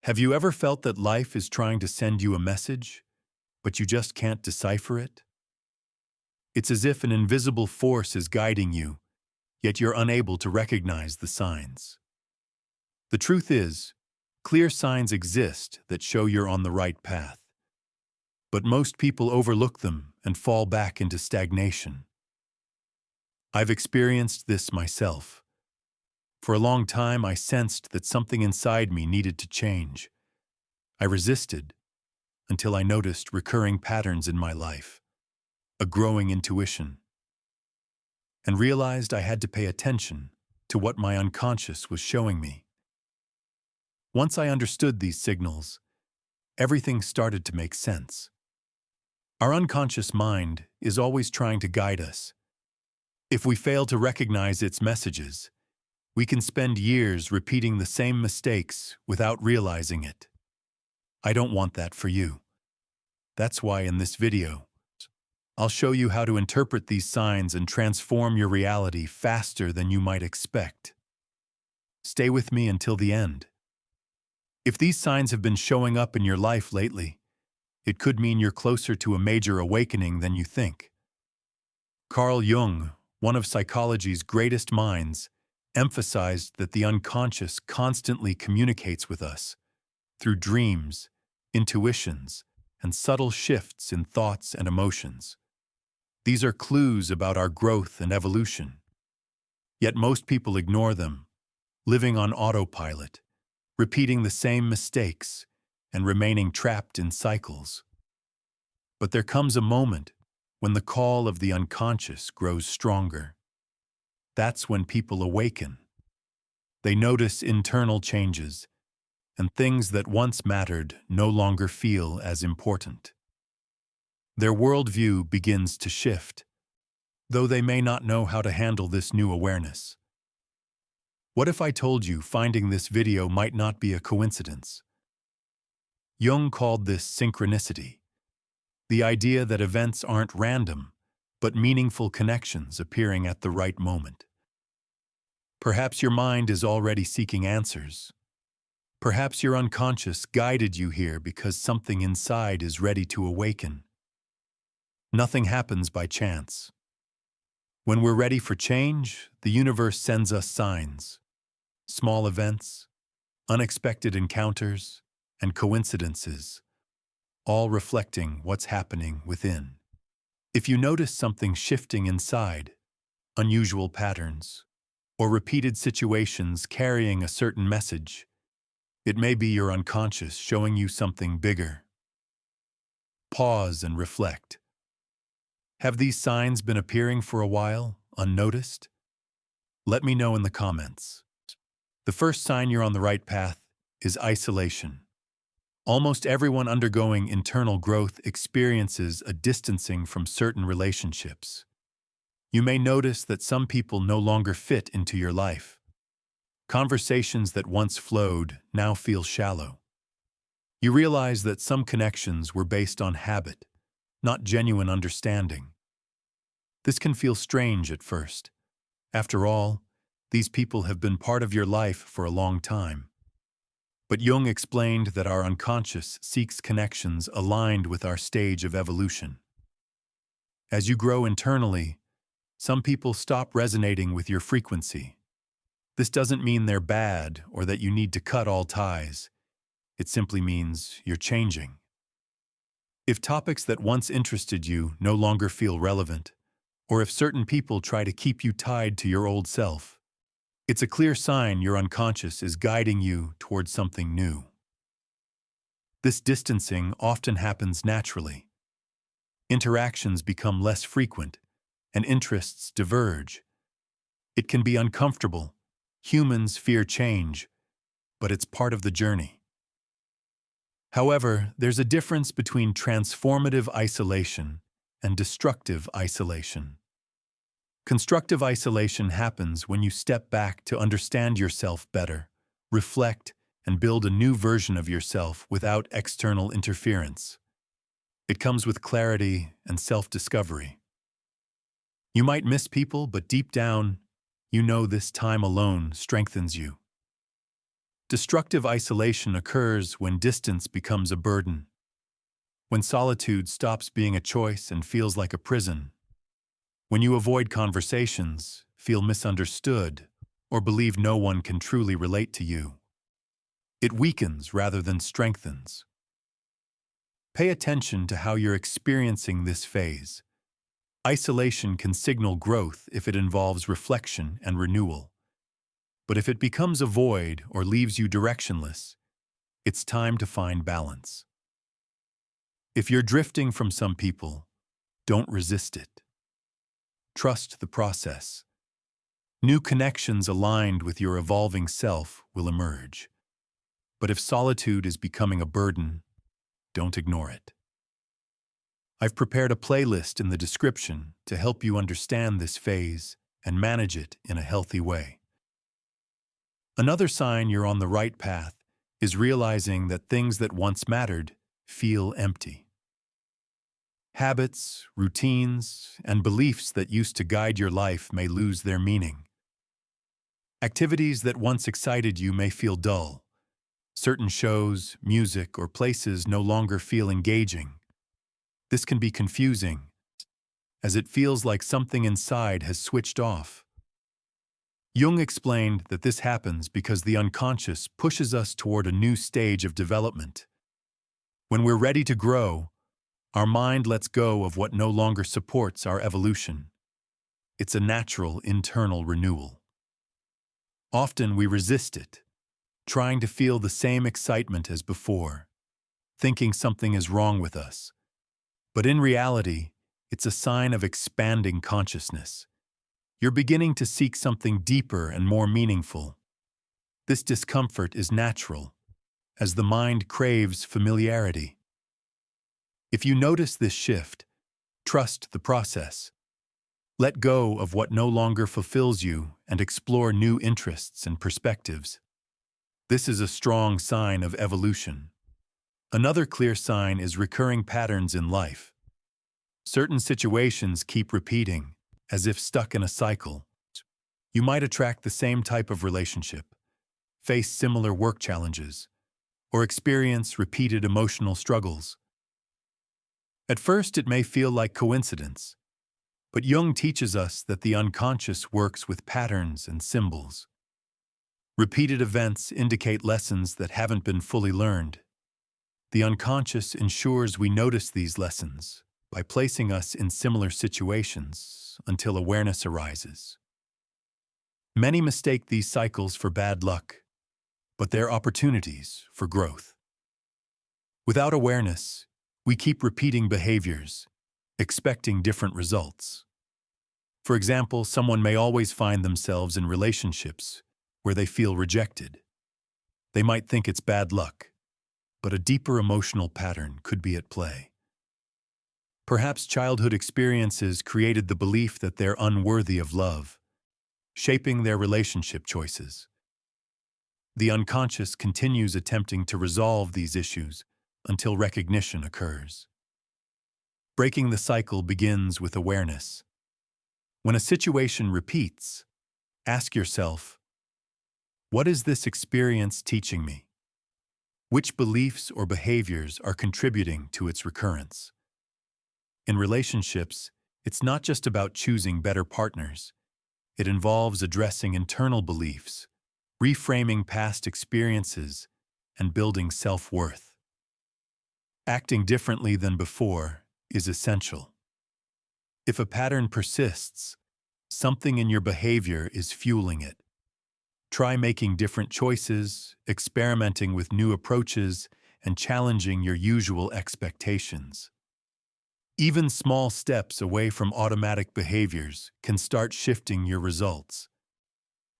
Have you ever felt that life is trying to send you a message, but you just can't decipher it? It's as if an invisible force is guiding you, yet you're unable to recognize the signs. The truth is, clear signs exist that show you're on the right path. But most people overlook them and fall back into stagnation. I've experienced this myself. For a long time, I sensed that something inside me needed to change. I resisted until I noticed recurring patterns in my life, a growing intuition, and realized I had to pay attention to what my unconscious was showing me. Once I understood these signals, everything started to make sense. Our unconscious mind is always trying to guide us. If we fail to recognize its messages, we can spend years repeating the same mistakes without realizing it. I don't want that for you. That's why in this video, I'll show you how to interpret these signs and transform your reality faster than you might expect. Stay with me until the end. If these signs have been showing up in your life lately, it could mean you're closer to a major awakening than you think. Carl Jung, one of psychology's greatest minds, emphasized that the unconscious constantly communicates with us through dreams, intuitions, and subtle shifts in thoughts and emotions. These are clues about our growth and evolution. Yet most people ignore them, living on autopilot, repeating the same mistakes, and remaining trapped in cycles. But there comes a moment when the call of the unconscious grows stronger. That's when people awaken. They notice internal changes, and things that once mattered no longer feel as important. Their worldview begins to shift, though they may not know how to handle this new awareness. What if I told you finding this video might not be a coincidence? Jung called this synchronicity, the idea that events aren't random, but meaningful connections appearing at the right moment. Perhaps your mind is already seeking answers. Perhaps your unconscious guided you here because something inside is ready to awaken. Nothing happens by chance. When we're ready for change, the universe sends us signs. Small events, unexpected encounters, and coincidences, all reflecting what's happening within. If you notice something shifting inside, unusual patterns, or repeated situations carrying a certain message, it may be your unconscious showing you something bigger. Pause and reflect. Have these signs been appearing for a while, unnoticed? Let me know in the comments. The first sign you're on the right path is isolation. Almost everyone undergoing internal growth experiences a distancing from certain relationships. You may notice that some people no longer fit into your life. Conversations that once flowed now feel shallow. You realize that some connections were based on habit, not genuine understanding. This can feel strange at first. After all, these people have been part of your life for a long time. But Jung explained that our unconscious seeks connections aligned with our stage of evolution. As you grow internally, some people stop resonating with your frequency. This doesn't mean they're bad or that you need to cut all ties. It simply means you're changing. If topics that once interested you no longer feel relevant, or if certain people try to keep you tied to your old self, it's a clear sign your unconscious is guiding you towards something new. This distancing often happens naturally. Interactions become less frequent, and interests diverge. It can be uncomfortable. Humans fear change, but it's part of the journey. However, there's a difference between transformative isolation and destructive isolation. Constructive isolation happens when you step back to understand yourself better, reflect, and build a new version of yourself without external interference. It comes with clarity and self-discovery. You might miss people, but deep down, you know this time alone strengthens you. Destructive isolation occurs when distance becomes a burden, when solitude stops being a choice and feels like a prison, when you avoid conversations, feel misunderstood, or believe no one can truly relate to you. It weakens rather than strengthens. Pay attention to how you're experiencing this phase. Isolation can signal growth if it involves reflection and renewal. But if it becomes a void or leaves you directionless, it's time to find balance. If you're drifting from some people, don't resist it. Trust the process. New connections aligned with your evolving self will emerge. But if solitude is becoming a burden, don't ignore it. I've prepared a playlist in the description to help you understand this phase and manage it in a healthy way. Another sign you're on the right path is realizing that things that once mattered feel empty. Habits, routines, and beliefs that used to guide your life may lose their meaning. Activities that once excited you may feel dull. Certain shows, music, or places no longer feel engaging. This can be confusing, as it feels like something inside has switched off. Jung explained that this happens because the unconscious pushes us toward a new stage of development. When we're ready to grow, our mind lets go of what no longer supports our evolution. It's a natural internal renewal. Often we resist it, trying to feel the same excitement as before, thinking something is wrong with us. But in reality, it's a sign of expanding consciousness. You're beginning to seek something deeper and more meaningful. This discomfort is natural, as the mind craves familiarity. If you notice this shift, trust the process. Let go of what no longer fulfills you and explore new interests and perspectives. This is a strong sign of evolution. Another clear sign is recurring patterns in life. Certain situations keep repeating, as if stuck in a cycle. You might attract the same type of relationship, face similar work challenges, or experience repeated emotional struggles. At first, it may feel like coincidence, but Jung teaches us that the unconscious works with patterns and symbols. Repeated events indicate lessons that haven't been fully learned. The unconscious ensures we notice these lessons by placing us in similar situations until awareness arises. Many mistake these cycles for bad luck, but they're opportunities for growth. Without awareness, we keep repeating behaviors, expecting different results. For example, someone may always find themselves in relationships where they feel rejected. They might think it's bad luck, but a deeper emotional pattern could be at play. Perhaps childhood experiences created the belief that they're unworthy of love, shaping their relationship choices. The unconscious continues attempting to resolve these issues until recognition occurs. Breaking the cycle begins with awareness. When a situation repeats, ask yourself, what is this experience teaching me? Which beliefs or behaviors are contributing to its recurrence? In relationships, it's not just about choosing better partners. It involves addressing internal beliefs, reframing past experiences, and building self-worth. Acting differently than before is essential. If a pattern persists, something in your behavior is fueling it. Try making different choices, experimenting with new approaches, and challenging your usual expectations. Even small steps away from automatic behaviors can start shifting your results.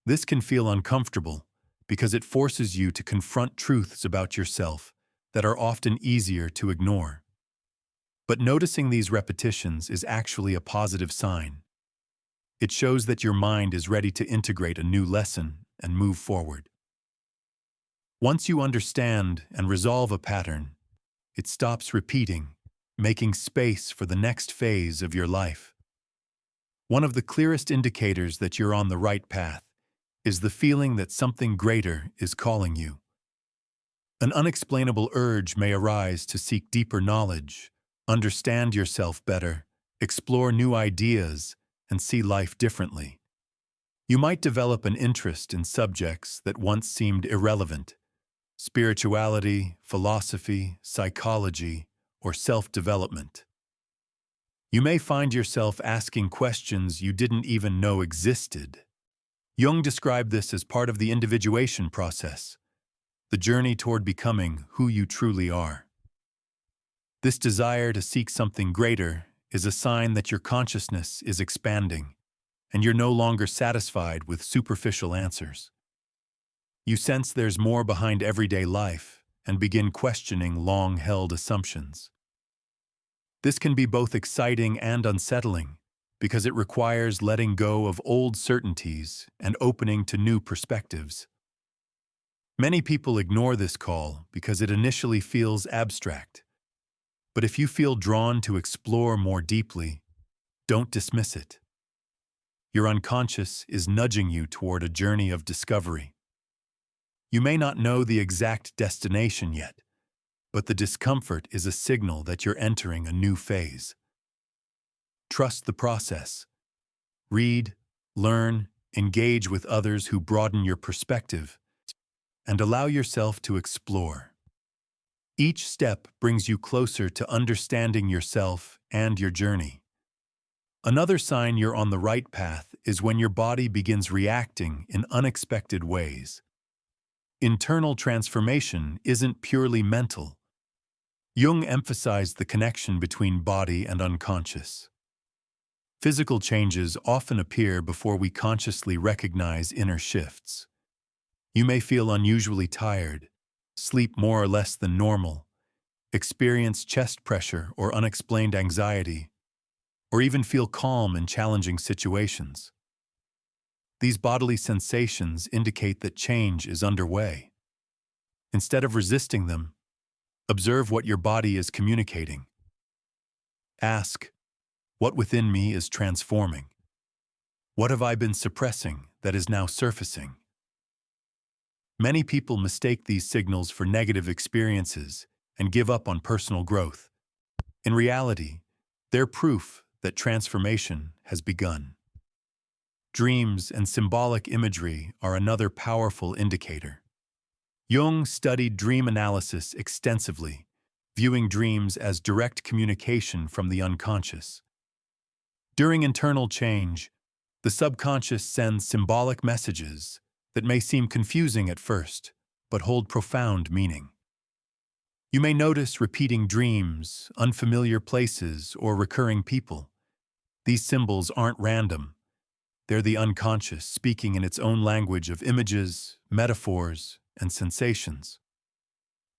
This can feel uncomfortable because it forces you to confront truths about yourself that are often easier to ignore. But noticing these repetitions is actually a positive sign. It shows that your mind is ready to integrate a new lesson and move forward. Once you understand and resolve a pattern, it stops repeating, making space for the next phase of your life. One of the clearest indicators that you're on the right path is the feeling that something greater is calling you. An unexplainable urge may arise to seek deeper knowledge, understand yourself better, explore new ideas, and see life differently. You might develop an interest in subjects that once seemed irrelevant: spirituality, philosophy, psychology, or self-development. You may find yourself asking questions you didn't even know existed. Jung described this as part of the individuation process, the journey toward becoming who you truly are. This desire to seek something greater is a sign that your consciousness is expanding, and you're no longer satisfied with superficial answers. You sense there's more behind everyday life and begin questioning long-held assumptions. This can be both exciting and unsettling because it requires letting go of old certainties and opening to new perspectives. Many people ignore this call because it initially feels abstract. But if you feel drawn to explore more deeply, don't dismiss it. Your unconscious is nudging you toward a journey of discovery. You may not know the exact destination yet, but the discomfort is a signal that you're entering a new phase. Trust the process. Read, learn, engage with others who broaden your perspective, and allow yourself to explore. Each step brings you closer to understanding yourself and your journey. Another sign you're on the right path is when your body begins reacting in unexpected ways. Internal transformation isn't purely mental. Jung emphasized the connection between body and unconscious. Physical changes often appear before we consciously recognize inner shifts. You may feel unusually tired, sleep more or less than normal, experience chest pressure or unexplained anxiety, or even feel calm in challenging situations. These bodily sensations indicate that change is underway. Instead of resisting them, observe what your body is communicating. Ask, what within me is transforming? What have I been suppressing that is now surfacing? Many people mistake these signals for negative experiences and give up on personal growth. In reality, they're proof that transformation has begun. Dreams and symbolic imagery are another powerful indicator. Jung studied dream analysis extensively, viewing dreams as direct communication from the unconscious. During internal change, the subconscious sends symbolic messages that may seem confusing at first, but hold profound meaning. You may notice repeating dreams, unfamiliar places, or recurring people. These symbols aren't random. They're the unconscious speaking in its own language of images, metaphors, and sensations.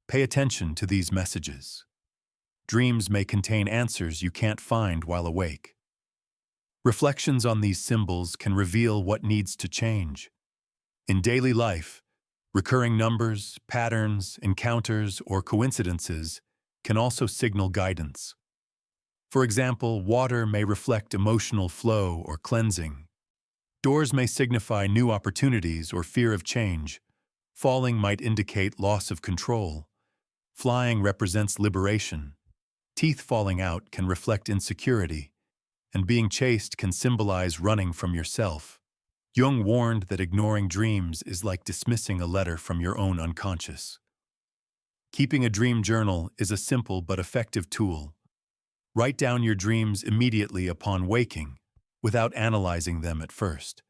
Pay attention to these messages. Dreams may contain answers you can't find while awake. Reflections on these symbols can reveal what needs to change. In daily life, recurring numbers, patterns, encounters, or coincidences can also signal guidance. For example, water may reflect emotional flow or cleansing. Doors may signify new opportunities or fear of change. Falling might indicate loss of control. Flying represents liberation. Teeth falling out can reflect insecurity. And being chased can symbolize running from yourself. Jung warned that ignoring dreams is like dismissing a letter from your own unconscious. Keeping a dream journal is a simple but effective tool. Write down your dreams immediately upon waking, without analyzing them at first.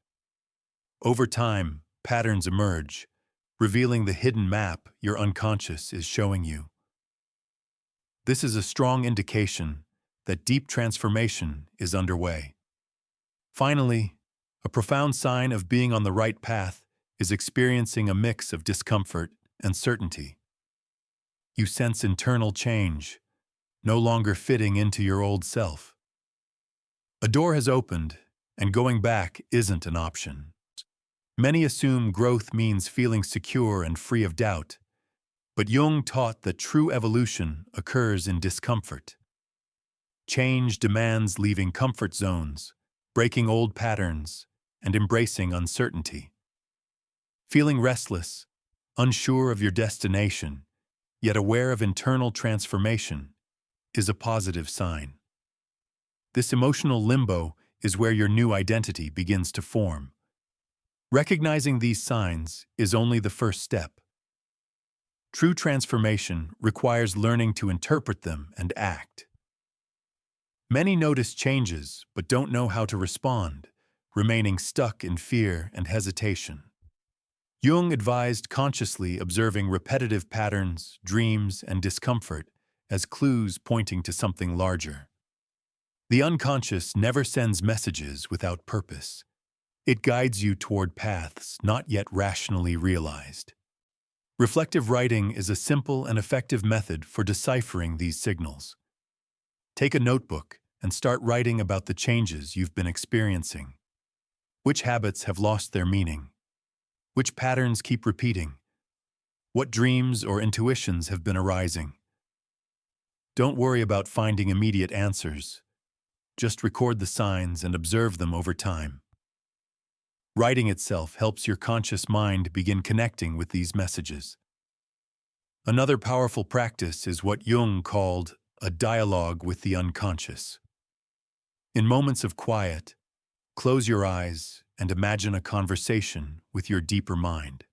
Over time, patterns emerge, revealing the hidden map your unconscious is showing you. This is a strong indication that deep transformation is underway. Finally, a profound sign of being on the right path is experiencing a mix of discomfort and certainty. You sense internal change, no longer fitting into your old self. A door has opened, and going back isn't an option. Many assume growth means feeling secure and free of doubt, but Jung taught that true evolution occurs in discomfort. Change demands leaving comfort zones, breaking old patterns, and embracing uncertainty. Feeling restless, unsure of your destination, yet aware of internal transformation, is a positive sign. This emotional limbo is where your new identity begins to form. Recognizing these signs is only the first step. True transformation requires learning to interpret them and act. Many notice changes but don't know how to respond, remaining stuck in fear and hesitation. Jung advised consciously observing repetitive patterns, dreams, and discomfort as clues pointing to something larger. The unconscious never sends messages without purpose. It guides you toward paths not yet rationally realized. Reflective writing is a simple and effective method for deciphering these signals. Take a notebook and start writing about the changes you've been experiencing. Which habits have lost their meaning? Which patterns keep repeating? What dreams or intuitions have been arising? Don't worry about finding immediate answers. Just record the signs and observe them over time. Writing itself helps your conscious mind begin connecting with these messages. Another powerful practice is what Jung called a dialogue with the unconscious. In moments of quiet, close your eyes and imagine a conversation with your deeper mind.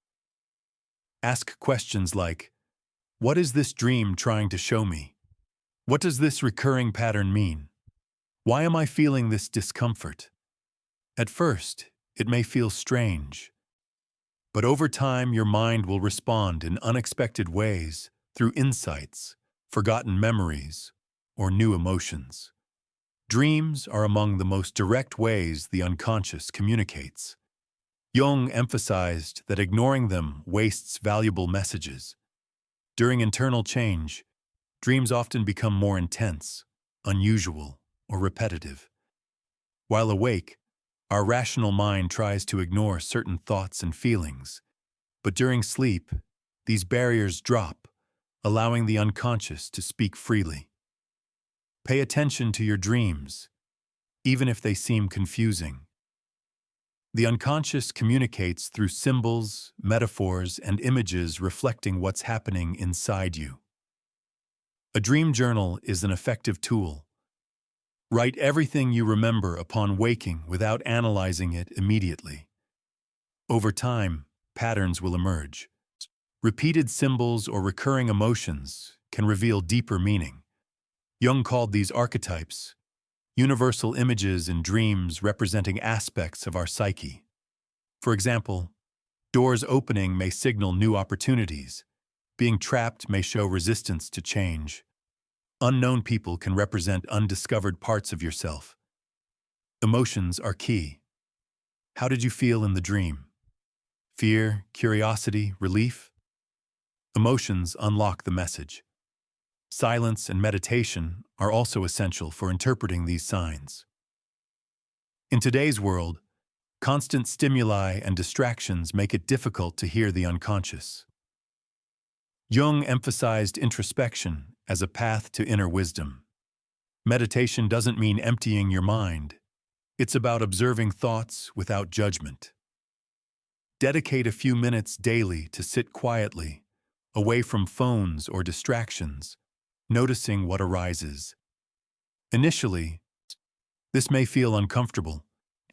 Ask questions like, what is this dream trying to show me? What does this recurring pattern mean? Why am I feeling this discomfort? At first, it may feel strange, but over time your mind will respond in unexpected ways through insights, forgotten memories, or new emotions. Dreams are among the most direct ways the unconscious communicates. Jung emphasized that ignoring them wastes valuable messages. During internal change, dreams often become more intense, unusual, or repetitive. While awake, our rational mind tries to ignore certain thoughts and feelings, but during sleep, these barriers drop, allowing the unconscious to speak freely. Pay attention to your dreams, even if they seem confusing. The unconscious communicates through symbols, metaphors, and images reflecting what's happening inside you. A dream journal is an effective tool. Write everything you remember upon waking without analyzing it immediately. Over time, patterns will emerge. Repeated symbols or recurring emotions can reveal deeper meaning. Jung called these archetypes, universal images in dreams representing aspects of our psyche. For example, doors opening may signal new opportunities. Being trapped may show resistance to change. Unknown people can represent undiscovered parts of yourself. Emotions are key. How did you feel in the dream? Fear, curiosity, relief? Emotions unlock the message. Silence and meditation are also essential for interpreting these signs. In today's world, constant stimuli and distractions make it difficult to hear the unconscious. Jung emphasized introspection as a path to inner wisdom. Meditation doesn't mean emptying your mind. It's about observing thoughts without judgment. Dedicate a few minutes daily to sit quietly, away from phones or distractions, noticing what arises. Initially, this may feel uncomfortable,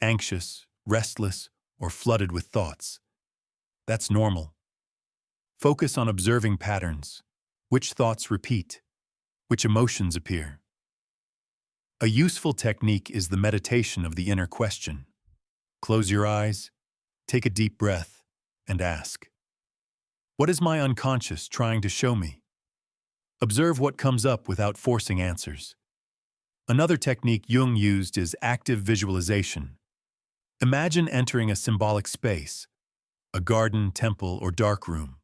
anxious, restless, or flooded with thoughts. That's normal. Focus on observing patterns. Which thoughts repeat? Which emotions appear? A useful technique is the meditation of the inner question. Close your eyes, take a deep breath, and ask, what is my unconscious trying to show me? Observe what comes up without forcing answers. Another technique Jung used is active visualization. Imagine entering a symbolic space, a garden, temple, or dark room.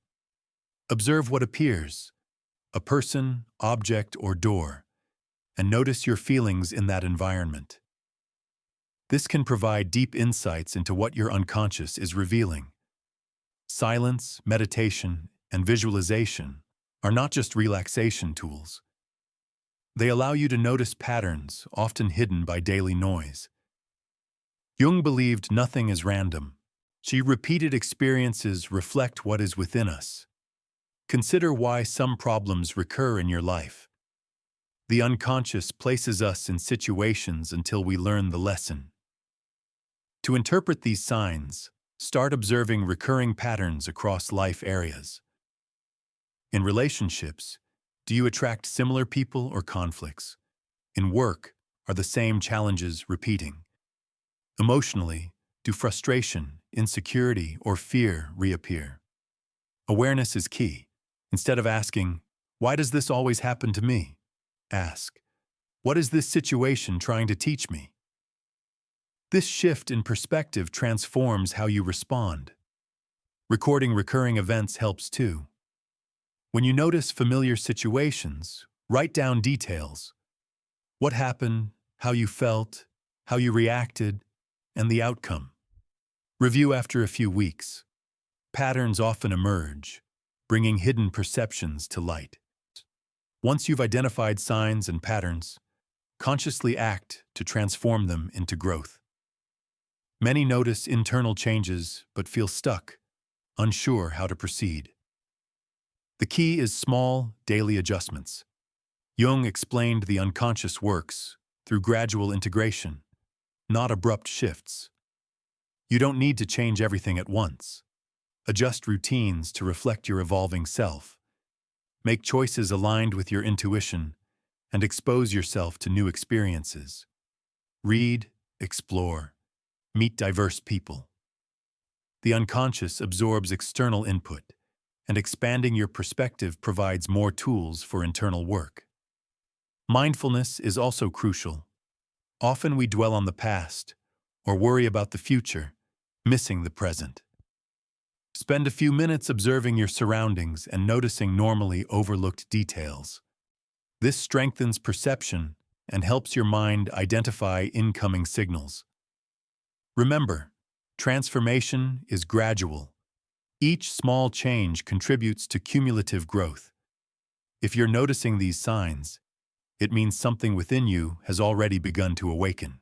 Observe what appears, a person, object, or door, and notice your feelings in that environment. This can provide deep insights into what your unconscious is revealing. Silence, meditation, and visualization are not just relaxation tools. They allow you to notice patterns often hidden by daily noise. Jung believed nothing is random. Repeated experiences reflect what is within us. Consider why some problems recur in your life. The unconscious places us in situations until we learn the lesson. To interpret these signs, start observing recurring patterns across life areas. In relationships, do you attract similar people or conflicts? In work, are the same challenges repeating? Emotionally, do frustration, insecurity, or fear reappear? Awareness is key. Instead of asking, "Why does this always happen to me?" ask, "What is this situation trying to teach me?" This shift in perspective transforms how you respond. Recording recurring events helps too. When you notice familiar situations, write down details. What happened, how you felt, how you reacted, and the outcome. Review after a few weeks. Patterns often emerge, bringing hidden perceptions to light. Once you've identified signs and patterns, consciously act to transform them into growth. Many notice internal changes but feel stuck, unsure how to proceed. The key is small, daily adjustments. Jung explained the unconscious works through gradual integration, not abrupt shifts. You don't need to change everything at once. Adjust routines to reflect your evolving self. Make choices aligned with your intuition, and expose yourself to new experiences. Read, explore, meet diverse people. The unconscious absorbs external input, and expanding your perspective provides more tools for internal work. Mindfulness is also crucial. Often we dwell on the past or worry about the future, missing the present. Spend a few minutes observing your surroundings and noticing normally overlooked details. This strengthens perception and helps your mind identify incoming signals. Remember, transformation is gradual. Each small change contributes to cumulative growth. If you're noticing these signs, it means something within you has already begun to awaken.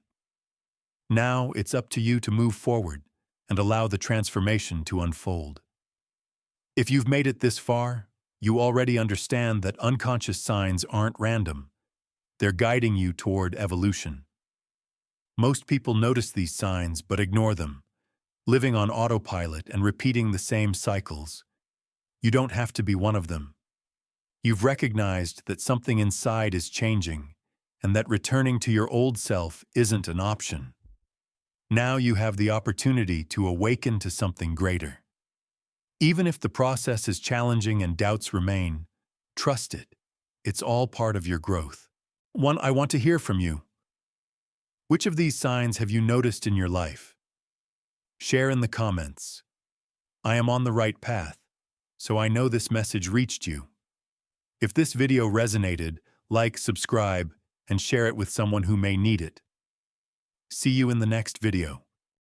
Now it's up to you to move forward and allow the transformation to unfold. If you've made it this far, you already understand that unconscious signs aren't random. They're guiding you toward evolution. Most people notice these signs but ignore them, living on autopilot and repeating the same cycles. You don't have to be one of them. You've recognized that something inside is changing and that returning to your old self isn't an option. Now you have the opportunity to awaken to something greater. Even if the process is challenging and doubts remain, trust it. It's all part of your growth. I want to hear from you. Which of these signs have you noticed in your life? Share in the comments. I am on the right path, so I know this message reached you. If this video resonated, like, subscribe, and share it with someone who may need it. See you in the next video.